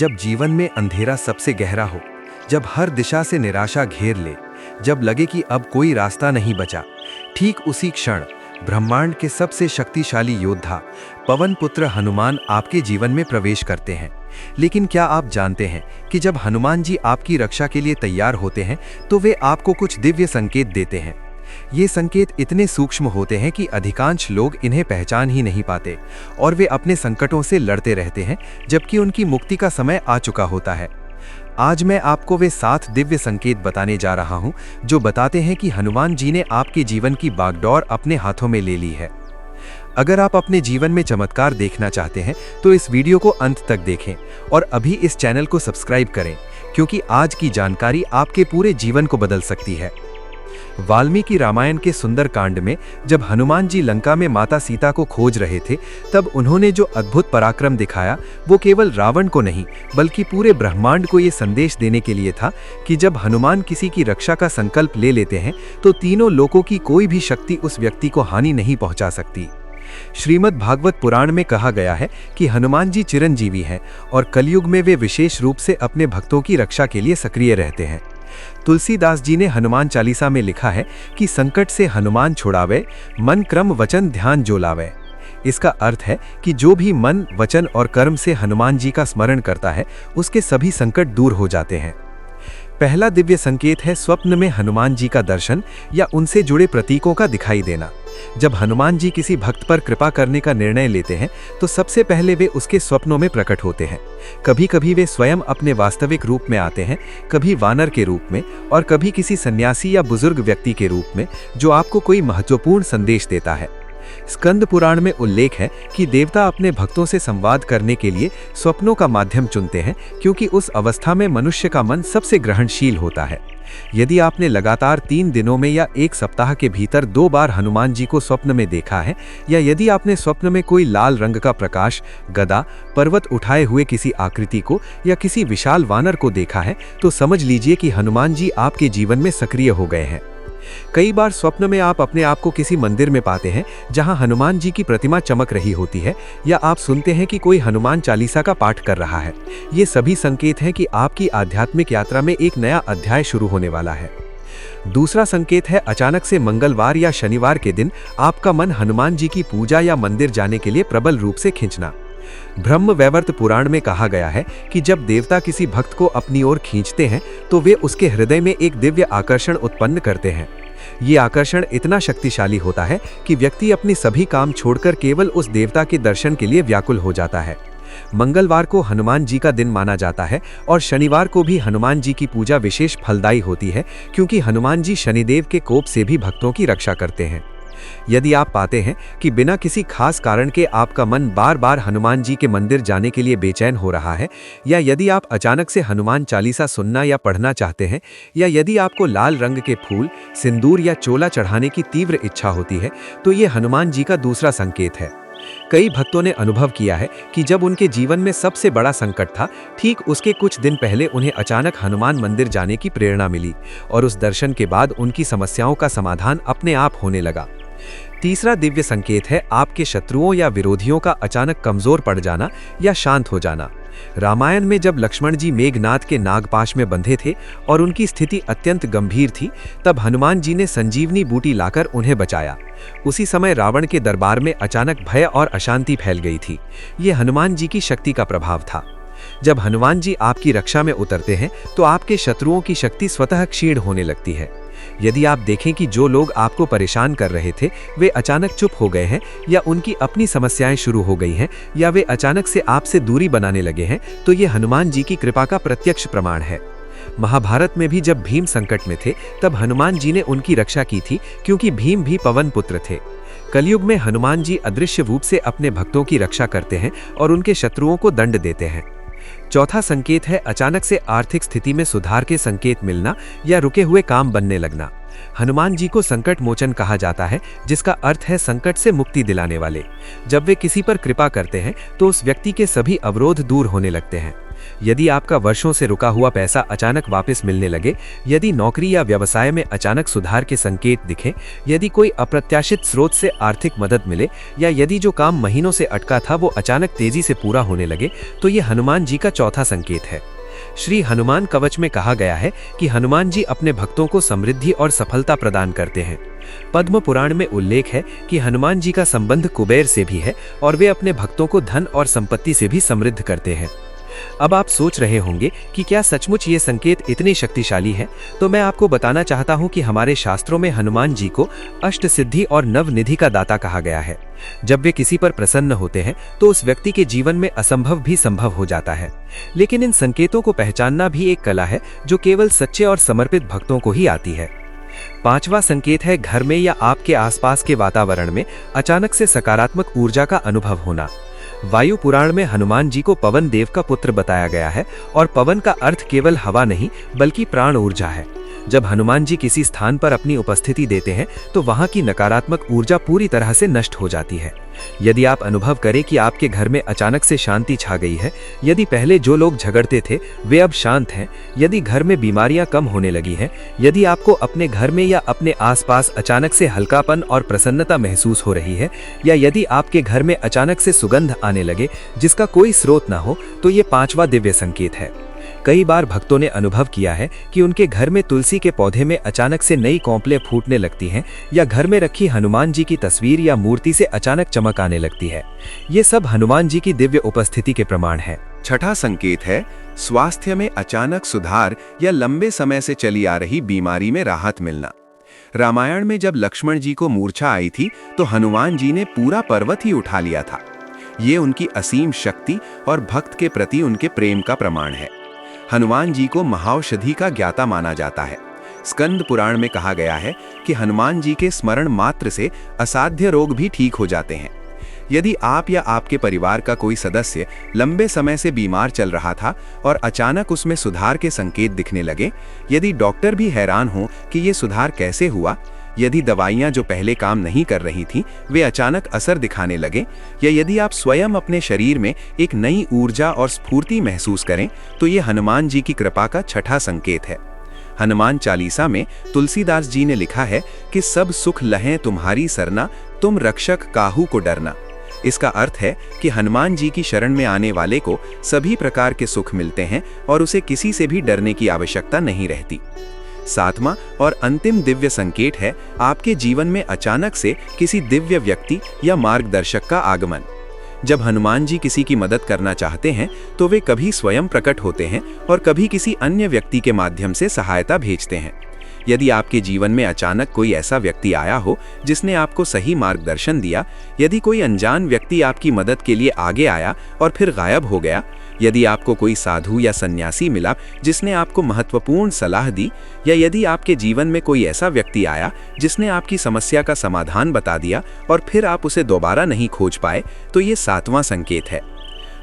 जब जीवन में अंधेरा सबसे गहरा हो, जब हर दिशा से निराशा घेर ले, जब लगे कि अब कोई रास्ता नहीं बचा, ठीक उसी क्षण ब्रह्मांड के सबसे शक्तिशाली योद्धा पवन पुत्र हनुमान आपके जीवन में प्रवेश करते हैं। लेकिन क्या आप जानते हैं कि जब हनुमान जी आपकी रक्षा के लिए तैयार होते हैं तो वे आपको कुछ दिव्य संकेत देते हैं। ये संकेत इतने सूक्ष्म होते हैं कि अधिकांश लोग इन्हें पहचान ही नहीं पाते और वे अपने संकटों से लड़ते रहते हैं जबकि उनकी मुक्ति का समय आ चुका होता है। आज मैं आपको वे 7 दिव्य संकेत बताने जा रहा हूं जो बताते हैं कि हनुमान जी ने आपके जीवन की बागडोर अपने हाथों में ले ली है। अगर आप अपने जीवन में चमत्कार देखना चाहते हैं तो इस वीडियो को अंत तक देखें और अभी इस चैनल को सब्सक्राइब करें, क्योंकि आज की जानकारी आपके पूरे जीवन को बदल सकती है। वाल्मीकि रामायण के सुंदर कांड में जब हनुमान जी लंका में माता सीता को खोज रहे थे, तब उन्होंने जो अद्भुत पराक्रम दिखाया वो केवल रावण को नहीं बल्कि पूरे ब्रह्मांड को ये संदेश देने के लिए था कि जब हनुमान किसी की रक्षा का संकल्प ले लेते हैं तो तीनों लोकों की कोई भी शक्ति उस व्यक्ति को हानि नहीं पहुंचा सकती। श्रीमद् भागवत पुराण में कहा गया है कि हनुमान जी चिरंजीवी हैं और कलयुग में वे विशेष रूप से अपने भक्तों की रक्षा के लिए सक्रिय रहते हैं। तुलसीदास जी ने हनुमान चालीसा में लिखा है कि संकट से हनुमान छुड़ावे, मन क्रम वचन ध्यान जो लावे। इसका अर्थ है कि जो भी मन, वचन और कर्म से हनुमान जी का स्मरण करता है उसके सभी संकट दूर हो जाते हैं। पहला दिव्य संकेत है स्वप्न में हनुमान जी का दर्शन या उनसे जुड़े प्रतीकों का दिखाई देना। जब हनुमान जी किसी भक्त पर कृपा करने का निर्णय लेते हैं तो सबसे पहले वे उसके स्वप्नों में प्रकट होते हैं। कभी कभी वे स्वयं अपने वास्तविक रूप में आते हैं, कभी वानर के रूप में और कभी किसी सन्यासी या बुजुर्ग व्यक्ति के रूप में जो आपको कोई महत्वपूर्ण संदेश देता है। स्कंद पुराण में उल्लेख है कि देवता अपने भक्तों से संवाद करने के लिए स्वप्नों का माध्यम चुनते हैं, क्योंकि उस अवस्था में मनुष्य का मन सबसे ग्रहणशील होता है। यदि आपने लगातार 3 दिनों में या 1 सप्ताह के भीतर 2 बार हनुमान जी को स्वप्न में देखा है, या यदि आपने स्वप्न में कोई लाल रंग का प्रकाश, गदा, पर्वत उठाए हुए किसी आकृति को या किसी विशाल वानर को देखा है, तो समझ लीजिए कि हनुमान जी आपके जीवन में सक्रिय हो गए हैं। कई बार स्वप्न में आप अपने आप को किसी मंदिर में पाते हैं जहां हनुमान जी की प्रतिमा चमक रही होती है, या आप सुनते हैं कि कोई हनुमान चालीसा का पाठ कर रहा है। ये सभी संकेत हैं कि आपकी आध्यात्मिक यात्रा में एक नया अध्याय शुरू होने वाला है। दूसरा संकेत है अचानक से मंगलवार या शनिवार के दिन आपका मन हनुमान जी की पूजा या मंदिर जाने के लिए प्रबल रूप से खींचना। ब्रह्म वैवर्त पुराण में कहा गया है कि जब देवता किसी भक्त को अपनी ओर खींचते हैं तो वे उसके हृदय में एक दिव्य आकर्षण उत्पन्न करते हैं। ये आकर्षण इतना शक्तिशाली होता है कि व्यक्ति अपनी सभी काम छोड़कर केवल उस देवता के दर्शन के लिए व्याकुल हो जाता है। मंगलवार को हनुमान जी का दिन माना जाता है और शनिवार को भी हनुमान जी की पूजा विशेष फलदायी होती है, क्योंकि हनुमान जी शनिदेव के कोप से भी भक्तों की रक्षा करते हैं। यदि आप पाते हैं कि बिना किसी खास कारण के आपका मन बार बार हनुमान जी के मंदिर जाने के लिए बेचैन हो रहा है, या यदि आप अचानक से हनुमान चालीसा सुनना या पढ़ना चाहते हैं, या यदि आपको लाल रंग के फूल, सिंदूर या चोला चढ़ाने की तीव्र इच्छा होती है, तो ये हनुमान जी का दूसरा संकेत है। कई भक्तों ने अनुभव किया है कि जब उनके जीवन में सबसे बड़ा संकट था, ठीक उसके कुछ दिन पहले उन्हें अचानक हनुमान मंदिर जाने की प्रेरणा मिली और उस दर्शन के बाद उनकी समस्याओं का समाधान अपने आप होने लगा। तीसरा दिव्य संकेत है आपके शत्रुओं या विरोधियों का अचानक कमजोर पड़ जाना या शांत हो जाना। रामायण में जब लक्ष्मण जी मेघनाथ के नागपाश में बंधे थे और उनकी स्थिति अत्यंत गंभीर थी, तब हनुमान जी ने संजीवनी बूटी लाकर उन्हें बचाया। उसी समय रावण के दरबार में अचानक भय और अशांति फैल गई थी। ये हनुमान जी की शक्ति का प्रभाव था। जब हनुमान जी आपकी रक्षा में उतरते हैं तो आपके शत्रुओं की शक्ति स्वतः क्षीण होने लगती है। यदि आप देखें कि जो लोग आपको परेशान कर रहे थे वे अचानक चुप हो गए हैं, या उनकी अपनी समस्याएं शुरू हो गई हैं, या वे अचानक से आपसे दूरी बनाने लगे हैं, तो ये हनुमान जी की कृपा का प्रत्यक्ष प्रमाण है। महाभारत में भी जब भीम संकट में थे तब हनुमान जी ने उनकी रक्षा की थी, क्योंकि भीम भी पवन पुत्र थे। कलयुग में हनुमान जी अदृश्य रूप से अपने भक्तों की रक्षा करते हैं और उनके शत्रुओं को दंड देते हैं। चौथा संकेत है अचानक से आर्थिक स्थिति में सुधार के संकेत मिलना या रुके हुए काम बनने लगना। हनुमान जी को संकट मोचन कहा जाता है, जिसका अर्थ है संकट से मुक्ति दिलाने वाले। जब वे किसी पर कृपा करते हैं तो उस व्यक्ति के सभी अवरोध दूर होने लगते हैं। यदि आपका वर्षों से रुका हुआ पैसा अचानक वापस मिलने लगे, यदि नौकरी या व्यवसाय में अचानक सुधार के संकेत दिखें, यदि कोई अप्रत्याशित स्रोत से आर्थिक मदद मिले, या यदि जो काम महीनों से अटका था वो अचानक तेजी से पूरा होने लगे, तो ये हनुमान जी का चौथा संकेत है। श्री हनुमान कवच में कहा गया है कि हनुमान जी अपने भक्तों को समृद्धि और सफलता प्रदान करते हैं। पद्म पुराण में उल्लेख है कि हनुमान जी का संबंध कुबेर से भी है और वे अपने भक्तों को धन और संपत्ति से भी समृद्ध करते हैं। अब आप सोच रहे होंगे कि क्या सचमुच ये संकेत इतनी शक्तिशाली है? तो मैं आपको बताना चाहता हूँ कि हमारे शास्त्रों में हनुमान जी को अष्ट सिद्धि और नवनिधि का दाता कहा गया है। जब वे किसी पर प्रसन्न होते हैं तो उस व्यक्ति के जीवन में असंभव भी संभव हो जाता है। लेकिन इन संकेतों को पहचानना भी एक कला है जो केवल सच्चे और समर्पित भक्तों को ही आती है। पांचवा संकेत है घर में या आपके आसपास के वातावरण में अचानक से सकारात्मक ऊर्जा का अनुभव होना। वायु पुराण में हनुमान जी को पवन देव का पुत्र बताया गया है और पवन का अर्थ केवल हवा नहीं बल्कि प्राण ऊर्जा है। जब हनुमान जी किसी स्थान पर अपनी उपस्थिति देते हैं तो वहां की नकारात्मक ऊर्जा पूरी तरह से नष्ट हो जाती है। यदि आप अनुभव करें कि आपके घर में अचानक से शांति छा गई है, यदि पहले जो लोग झगड़ते थे वे अब शांत हैं, यदि घर में बीमारियां कम होने लगी हैं, यदि आपको अपने घर में या अपने आसपास अचानक से हल्कापन और प्रसन्नता महसूस हो रही है, या यदि आपके घर में अचानक से सुगंध आने लगे जिसका कोई स्रोत ना हो, तो ये पांचवा दिव्य संकेत है। कई बार भक्तों ने अनुभव किया है कि उनके घर में तुलसी के पौधे में अचानक से नई कौंपलें फूटने लगती हैं, या घर में रखी हनुमान जी की तस्वीर या मूर्ति से अचानक चमक आने लगती है। ये सब हनुमान जी की दिव्य उपस्थिति के प्रमाण है। छठा संकेत है स्वास्थ्य में अचानक सुधार या लंबे समय से चली आ रही बीमारी में राहत मिलना। रामायण में जब लक्ष्मण जी को मूर्छा आई थी तो हनुमान जी ने पूरा पर्वत ही उठा लिया था। ये उनकी असीम शक्ति और भक्त के प्रति उनके प्रेम का प्रमाण है। हनुमान जी को महाऔषधि का ज्ञाता माना जाता है। स्कंद पुराण में कहा गया है कि हनुमान जी के स्मरण मात्र से असाध्य रोग भी ठीक हो जाते हैं। यदि आप या आपके परिवार का कोई सदस्य लंबे समय से बीमार चल रहा था और अचानक उसमें सुधार के संकेत दिखने लगे, यदि डॉक्टर भी हैरान हो कि ये सुधार कैसे हुआ, यदि दवाइयां जो पहले काम नहीं कर रही थीं वे अचानक असर दिखाने लगे, या यदि आप स्वयं अपने शरीर में एक नई ऊर्जा और स्फूर्ति महसूस करें, तो ये हनुमान जी की कृपा का छठा संकेत है। हनुमान चालीसा में तुलसीदास जी ने लिखा है कि सब सुख लहें तुम्हारी सरना, तुम रक्षक काहू को डरना। इसका अर्थ है कि हनुमान जी की शरण में आने वाले को सभी प्रकार के सुख मिलते हैं और उसे किसी से भी डरने की आवश्यकता नहीं रहती। सातवां और अंतिम दिव्य संकेत है आपके जीवन में अचानक से किसी दिव्य व्यक्ति या मार्गदर्शक का आगमन। जब हनुमान जी किसी की मदद करना चाहते हैं तो वे कभी स्वयं प्रकट होते हैं और कभी किसी अन्य व्यक्ति के माध्यम से सहायता भेजते हैं। यदि आपके जीवन में अचानक कोई ऐसा व्यक्ति आया हो जिसने आपको सही मार्गदर्शन दिया, यदि कोई अनजान व्यक्ति आपकी मदद के लिए आगे आया और फिर गायब हो गया, यदि आपको कोई साधु या सन्यासी मिला जिसने आपको महत्वपूर्ण सलाह दी, या यदि आपके जीवन में कोई ऐसा व्यक्ति आया जिसने आपकी समस्या का समाधान बता दिया और फिर आप उसे दोबारा नहीं खोज पाए, तो ये सातवां संकेत है।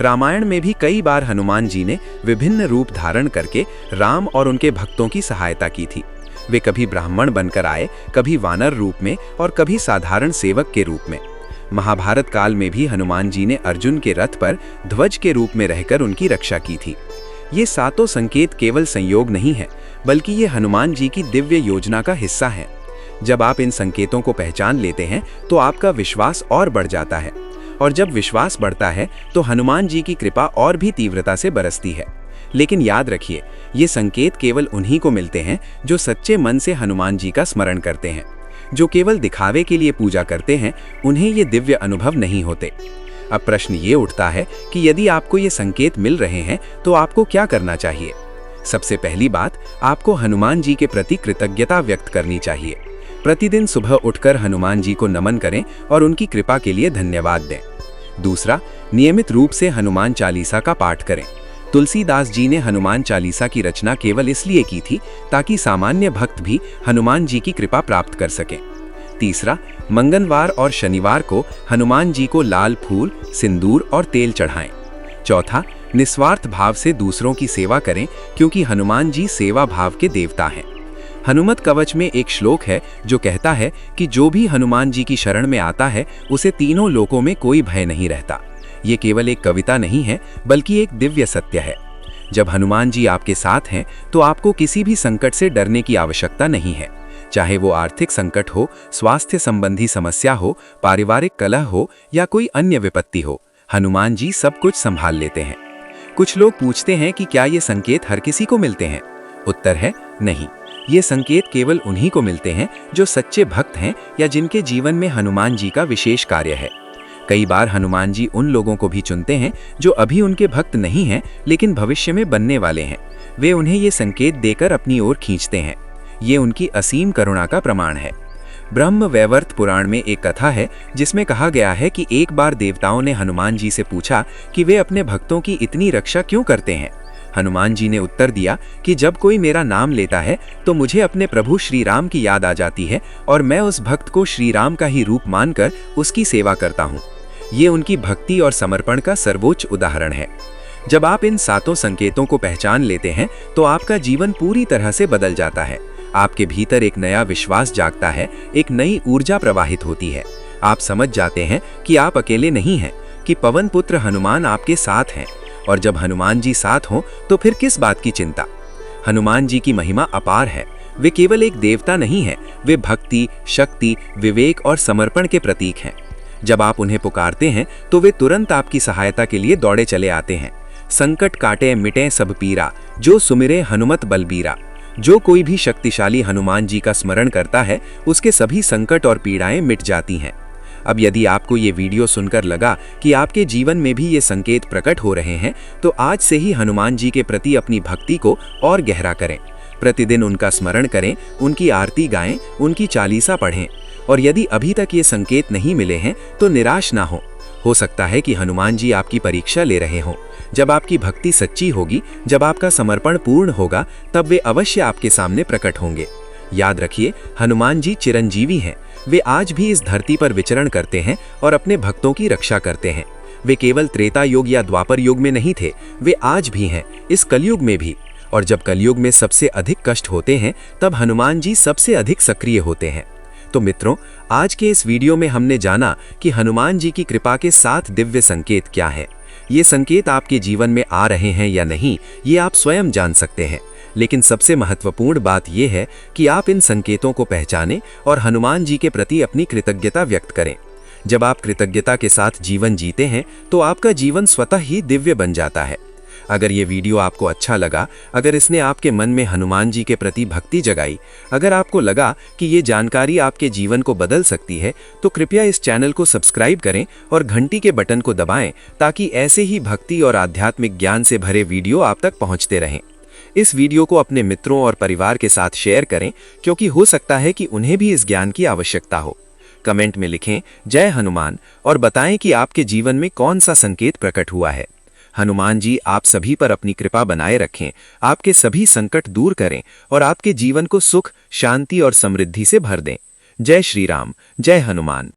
रामायण में भी कई बार हनुमान जी ने विभिन्न रूप धारण करके राम और उनके भक्तों की सहायता की थी। वे कभी ब्राह्मण बनकर आए, कभी वानर रूप में और कभी साधारण सेवक के रूप में। महाभारत काल में भी हनुमान जी ने अर्जुन के रथ पर ध्वज के रूप में रहकर उनकी रक्षा की थी। ये सातों संकेत केवल संयोग नहीं है, बल्कि ये हनुमान जी की दिव्य योजना का हिस्सा है। जब आप इन संकेतों को पहचान लेते हैं तो आपका विश्वास और बढ़ जाता है, और जब विश्वास बढ़ता है तो हनुमान जी की कृपा और भी तीव्रता से बरसती है। लेकिन याद रखिए, ये संकेत केवल उन्हीं को मिलते हैं जो सच्चे मन से हनुमान जी का स्मरण करते हैं। जो केवल दिखावे के लिए पूजा करते हैं, उन्हें ये दिव्य अनुभव नहीं होते। अब प्रश्न ये उठता है कि यदि आपको ये संकेत मिल रहे हैं तो आपको क्या करना चाहिए? सबसे पहली बात, आपको हनुमान जी के प्रति कृतज्ञता व्यक्त करनी चाहिए। प्रतिदिन सुबह उठकर हनुमान जी को नमन करें और उनकी कृपा के लिए धन्यवाद दें। दूसरा, नियमित रूप से हनुमान चालीसा का पाठ करें। तुलसीदास जी ने हनुमान चालीसा की रचना केवल इसलिए की थी ताकि सामान्य भक्त भी हनुमान जी की कृपा प्राप्त कर सकें। तीसरा, मंगलवार और शनिवार को हनुमान जी को लाल फूल, सिंदूर और तेल चढ़ाएं। चौथा, निस्वार्थ भाव से दूसरों की सेवा करें, क्योंकि हनुमान जी सेवा भाव के देवता हैं। हनुमत कवच में एक श्लोक है जो कहता है कि जो भी हनुमान जी की शरण में आता है उसे तीनों लोकों में कोई भय नहीं रहता। ये केवल एक कविता नहीं है, बल्कि एक दिव्य सत्य है। जब हनुमान जी आपके साथ हैं तो आपको किसी भी संकट से डरने की आवश्यकता नहीं है। चाहे वो आर्थिक संकट हो, स्वास्थ्य संबंधी समस्या हो, पारिवारिक कलह हो या कोई अन्य विपत्ति हो, हनुमान जी सब कुछ संभाल लेते हैं। कुछ लोग पूछते हैं कि क्या ये संकेत हर किसी को मिलते हैं? उत्तर है नहीं। ये संकेत केवल उन्हीं को मिलते हैं जो सच्चे भक्त हैं या जिनके जीवन में हनुमान जी का विशेष कार्य है। कई बार हनुमान जी उन लोगों को भी चुनते हैं जो अभी उनके भक्त नहीं हैं लेकिन भविष्य में बनने वाले हैं। वे उन्हें ये संकेत देकर अपनी ओर खींचते हैं। ये उनकी असीम करुणा का प्रमाण है। ब्रह्म वैवर्त पुराण में एक कथा है जिसमें कहा गया है कि एक बार देवताओं ने हनुमान जी से पूछा कि वे अपने भक्तों की इतनी रक्षा क्यों करते हैं। हनुमान जी ने उत्तर दिया कि जब कोई मेरा नाम लेता है तो मुझे अपने प्रभु श्री राम की याद आ जाती है और मैं उस भक्त को श्री राम का ही रूप मानकर उसकी सेवा करता हूँ। ये उनकी भक्ति और समर्पण का सर्वोच्च उदाहरण है। जब आप इन 7 संकेतों को पहचान लेते हैं तो आपका जीवन पूरी तरह से बदल जाता है। आपके भीतर एक नया विश्वास जागता है, एक नई ऊर्जा प्रवाहित होती है। आप समझ जाते हैं कि आप अकेले नहीं हैं, कि पवन पुत्र हनुमान आपके साथ हैं। और जब हनुमान जी साथ हों तो फिर किस बात की चिंता। हनुमान जी की महिमा अपार है। वे केवल एक देवता नहीं हैं, वे भक्ति, शक्ति, विवेक और समर्पण के प्रतीक हैं। जब आप उन्हें पुकारते हैं तो वे तुरंत आपकी सहायता के लिए दौड़े चले आते हैं। संकट काटे मिटे सब पीरा, जो सुमिरे हनुमत बलबीरा। जो कोई भी शक्तिशाली हनुमान जी का स्मरण करता है उसके सभी संकट और पीड़ाएं मिट जाती हैं। अब यदि आपको ये वीडियो सुनकर लगा कि आपके जीवन में भी ये संकेत प्रकट हो रहे हैं तो आज से ही हनुमान जी के प्रति अपनी भक्ति को और गहरा करें। प्रतिदिन उनका स्मरण करें, उनकी आरती गाएं, उनकी चालीसा पढ़ें। और यदि अभी तक ये संकेत नहीं मिले हैं तो निराश ना हो सकता है कि हनुमान जी आपकी परीक्षा ले रहे हों। जब आपकी भक्ति सच्ची होगी, जब आपका समर्पण पूर्ण होगा, तब वे अवश्य आपके सामने प्रकट होंगे। याद रखिए, हनुमान जी चिरंजीवी हैं। वे आज भी इस धरती पर विचरण करते हैं और अपने भक्तों की रक्षा करते हैं। वे केवल त्रेता युग या द्वापर युग में नहीं थे, वे आज भी हैं, इस कलयुग में भी। और जब कलयुग में सबसे अधिक कष्ट होते हैं तब हनुमान जी सबसे अधिक सक्रिय होते हैं। तो मित्रों, आज के इस वीडियो में हमने जाना कि हनुमान जी की कृपा के 7 दिव्य संकेत क्या हैं। ये संकेत आपके जीवन में आ रहे हैं या नहीं, ये आप स्वयं जान सकते हैं। लेकिन सबसे महत्वपूर्ण बात यह है कि आप इन संकेतों को पहचानें और हनुमान जी के प्रति अपनी कृतज्ञता व्यक्त करें। जब आप कृतज्ञता के साथ जीवन जीते हैं तो आपका जीवन स्वतः ही दिव्य बन जाता है। अगर ये वीडियो आपको अच्छा लगा, अगर इसने आपके मन में हनुमान जी के प्रति भक्ति जगाई, अगर आपको लगा कि ये जानकारी आपके जीवन को बदल सकती है, तो कृपया इस चैनल को सब्सक्राइब करें और घंटी के बटन को दबाएं ताकि ऐसे ही भक्ति और आध्यात्मिक ज्ञान से भरे वीडियो आप तक पहुंचते रहें। इस वीडियो को अपने मित्रों और परिवार के साथ शेयर करें क्योंकि हो सकता है कि उन्हें भी इस ज्ञान की आवश्यकता हो। कमेंट में लिखें जय हनुमान और बताएं कि आपके जीवन में कौन सा संकेत प्रकट हुआ है। हनुमान जी आप सभी पर अपनी कृपा बनाए रखें, आपके सभी संकट दूर करें और आपके जीवन को सुख, शांति और समृद्धि से भर दें। जय श्री राम, जय हनुमान।